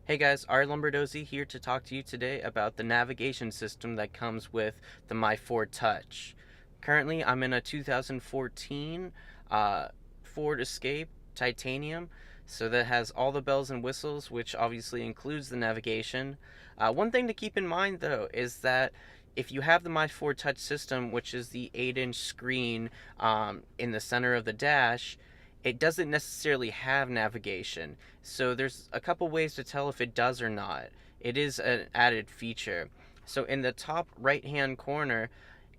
Hey guys, Ari Lombardozzi here to talk to you today about the navigation system that comes with the My Ford Touch. Currently, I'm in a 2014 Ford Escape Titanium, so that has all the bells and whistles, which obviously includes the navigation. One thing to keep in mind though is that if you have the My Ford Touch system, which is the 8-inch screen in the center of the dash, it doesn't necessarily have navigation. So there's a couple ways to tell if it does or not. It is an added feature. So in the top right hand corner,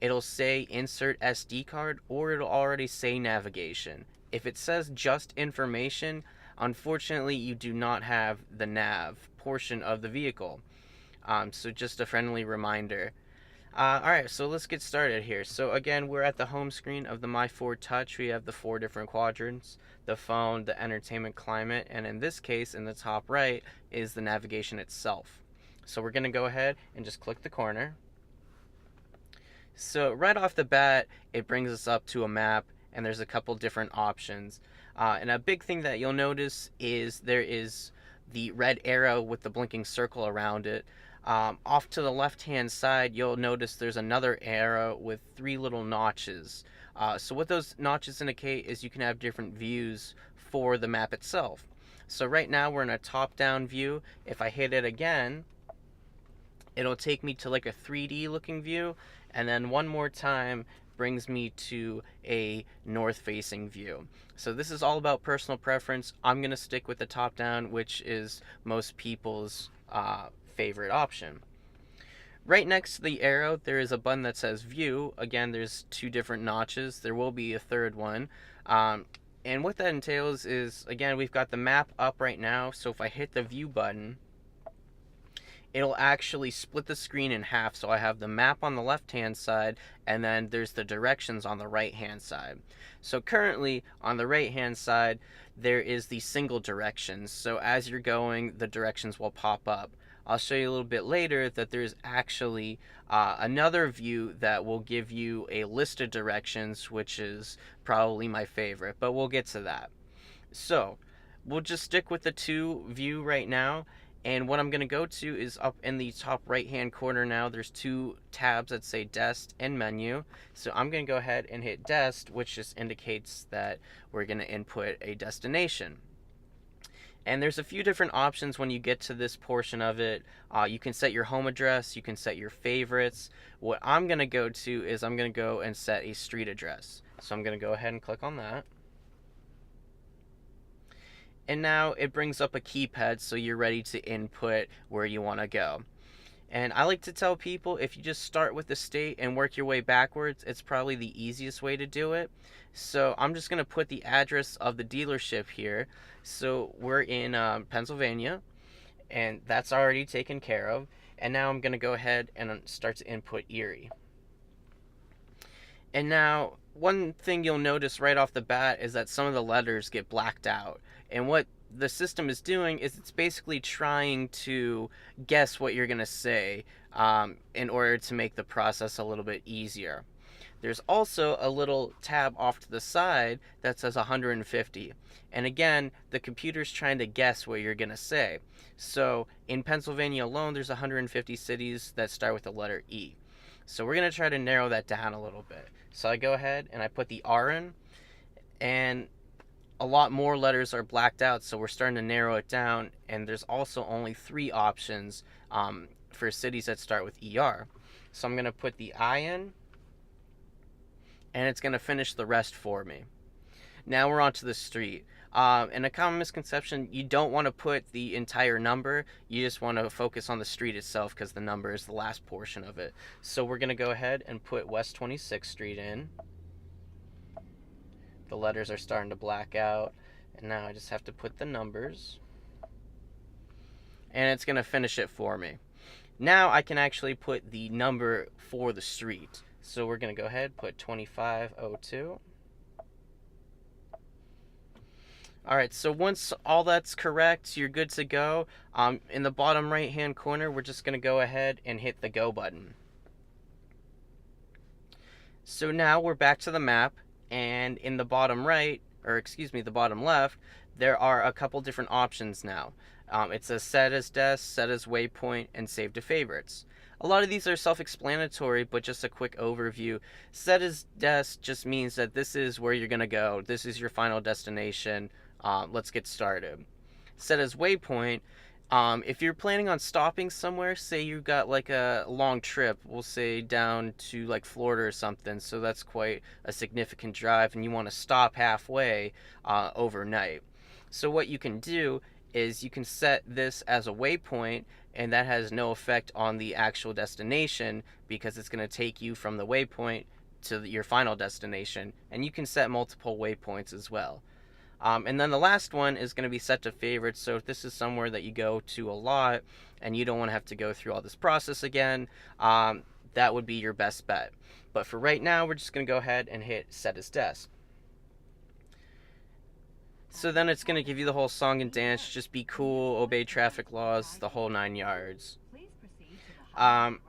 it'll say insert SD card or it'll already say navigation. If it says just information, unfortunately you do not have the nav portion of the vehicle. So just a friendly reminder. Alright, so let's get started here. So again, we're at the home screen of the My Ford Touch. We have the four different quadrants: the phone, the entertainment, climate, and in this case, in the top right, is the navigation itself. So we're going to go ahead and just click the corner. So right off the bat, it brings us up to a map, and there's a couple different options. And a big thing that you'll notice is there is the red arrow with the blinking circle around it. Off to the left-hand side, you'll notice there's another arrow with three little notches. So what those notches indicate is you can have different views for the map itself. So right now we're in a top-down view. If I hit it again, it'll take me to like a 3D looking view, and then one more time brings me to a north-facing view. So this is all about personal preference. I'm going to stick with the top-down, which is most people's favorite option. Right next to the arrow, there is a button that says View. Again, there's two different notches. There will be a third one. And what that entails is, again, we've got the map up right now. So if I hit the View button, it'll actually split the screen in half. So I have the map on the left-hand side, and then there's the directions on the right-hand side. So currently, on the right-hand side, there is the single directions. So as you're going, the directions will pop up. I'll show you a little bit later that there's actually another view that will give you a list of directions, which is probably my favorite, but we'll get to that. So we'll just stick with the two view right now. And what I'm going to go to is up in the top right hand corner now. There's two tabs that say Desk and Menu. So I'm going to go ahead and hit Desk, which just indicates that we're going to input a destination. And there's a few different options when you get to this portion of it. You can set your home address, you can set your favorites. What I'm going to go to is I'm going to go and set a street address. So I'm going to go ahead and click on that. And now it brings up a keypad, so you're ready to input where you want to go. And I like to tell people, if you just start with the state and work your way backwards, it's probably the easiest way to do it. So I'm just going to put the address of the dealership here. So we're in Pennsylvania, and that's already taken care of. And now I'm going to go ahead and start to input Erie. And now, one thing you'll notice right off the bat is that some of the letters get blacked out. And what the system is doing is it's basically trying to guess what you're going to say in order to make the process a little bit easier. There's also a little tab off to the side that says 150. And again, the computer's trying to guess what you're going to say. So in Pennsylvania alone, there's 150 cities that start with the letter E. So we're going to try to narrow that down a little bit. So I go ahead and I put the R in, and a lot more letters are blacked out, so we're starting to narrow it down. And there's also only three options for cities that start with ER. So I'm going to put the I in, and it's going to finish the rest for me. Now we're on to the street. And a common misconception, you don't want to put the entire number, you just want to focus on the street itself because the number is the last portion of it. So we're going to go ahead and put West 26th Street in. The letters are starting to black out, and now I just have to put the numbers, and it's going to finish it for me. Now I can actually put the number for the street. So we're going to go ahead, put 2502. Alright, so once all that's correct, you're good to go. In the bottom right hand corner, we're just going to go ahead and hit the go button. So now we're back to the map, and in the bottom right, or excuse me, the bottom left, there are a couple different options now. It says set as desk, set as waypoint, and save to favorites. A lot of these are self-explanatory, but just a quick overview. Set as desk just means that this is where you're gonna go. This is your final destination. Let's get started. Set as waypoint. If you're planning on stopping somewhere, say you got like a long trip, we'll say down to like Florida or something, so that's quite a significant drive, and you want to stop halfway overnight. So what you can do is you can set this as a waypoint, and that has no effect on the actual destination because it's going to take you from the waypoint to your final destination, and you can set multiple waypoints as well. And then the last one is going to be set to favorites. So if this is somewhere that you go to a lot and you don't want to have to go through all this process again, that would be your best bet. But for right now, we're just going to go ahead and hit set as desk. So then it's going to give you the whole song and dance, just be cool, obey traffic laws, the whole 9 yards. Um,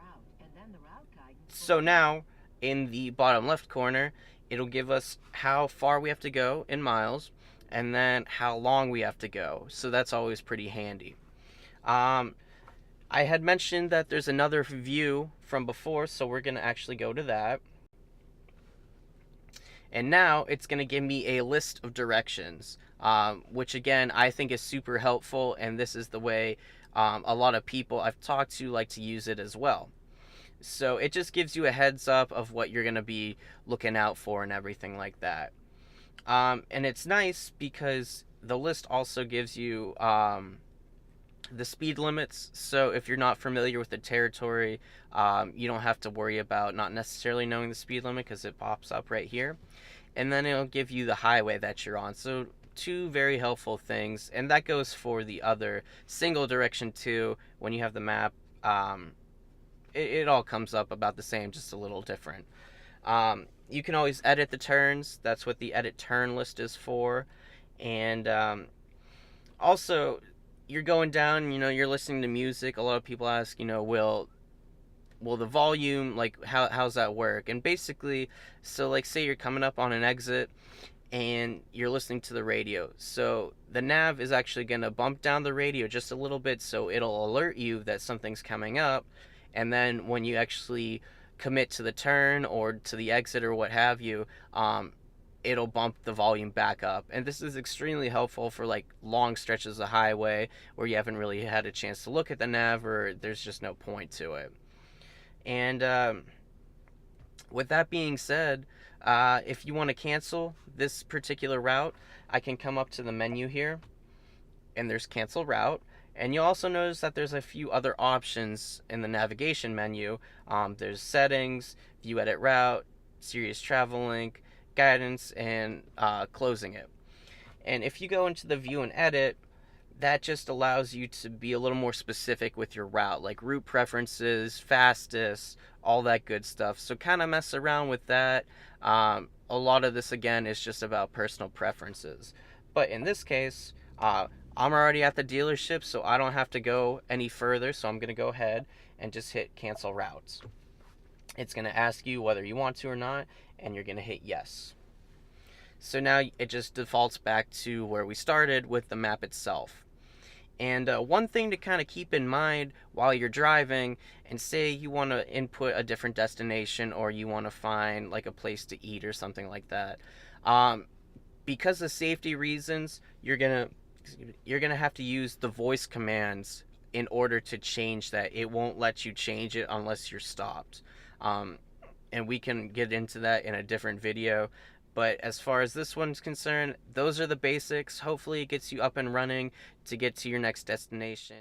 so now in the bottom left corner, it'll give us how far we have to go in miles and then how long we have to go. So that's always pretty handy. I had mentioned that there's another view from before, so we're going to actually go to that. And now it's going to give me a list of directions, which again, I think is super helpful. And this is the way a lot of people I've talked to like to use it as well. So it just gives you a heads up of what you're going to be looking out for and everything like that. And it's nice because the list also gives you the speed limits. So if you're not familiar with the territory, you don't have to worry about not necessarily knowing the speed limit because it pops up right here. And then it'll give you the highway that you're on. So two very helpful things. And that goes for the other single direction too. When you have the map, it all comes up about the same, just a little different. You can always edit the turns. That's what the edit turn list is for. And also, you're going down, you're listening to music. A lot of people ask, will the volume, like, how's that work? And basically, so like say you're coming up on an exit and you're listening to the radio. So the nav is actually going to bump down the radio just a little bit so it'll alert you that something's coming up. And then when you actually commit to the turn or to the exit or what have you, it'll bump the volume back up. And this is extremely helpful for like long stretches of highway where you haven't really had a chance to look at the nav or there's just no point to it. And with that being said, if you want to cancel this particular route, I can come up to the menu here and there's cancel route. And you'll also notice that there's a few other options in the navigation menu. There's settings, view edit route, serious travel link, guidance, and closing it. And if you go into the view and edit, that just allows you to be a little more specific with your route, like route preferences, fastest, all that good stuff. So kind of mess around with that. A lot of this, again, is just about personal preferences. But in this case, I'm already at the dealership, so I don't have to go any further. So I'm going to go ahead and just hit cancel routes. It's going to ask you whether you want to or not, and you're going to hit yes. So now it just defaults back to where we started with the map itself. And one thing to kind of keep in mind while you're driving, and say you want to input a different destination or you want to find like a place to eat or something like that, because of safety reasons, you're gonna have to use the voice commands in order to change that. It won't let you change it unless you're stopped. And we can get into that in a different video. But as far as this one's concerned, those are the basics. Hopefully it gets you up and running to get to your next destination.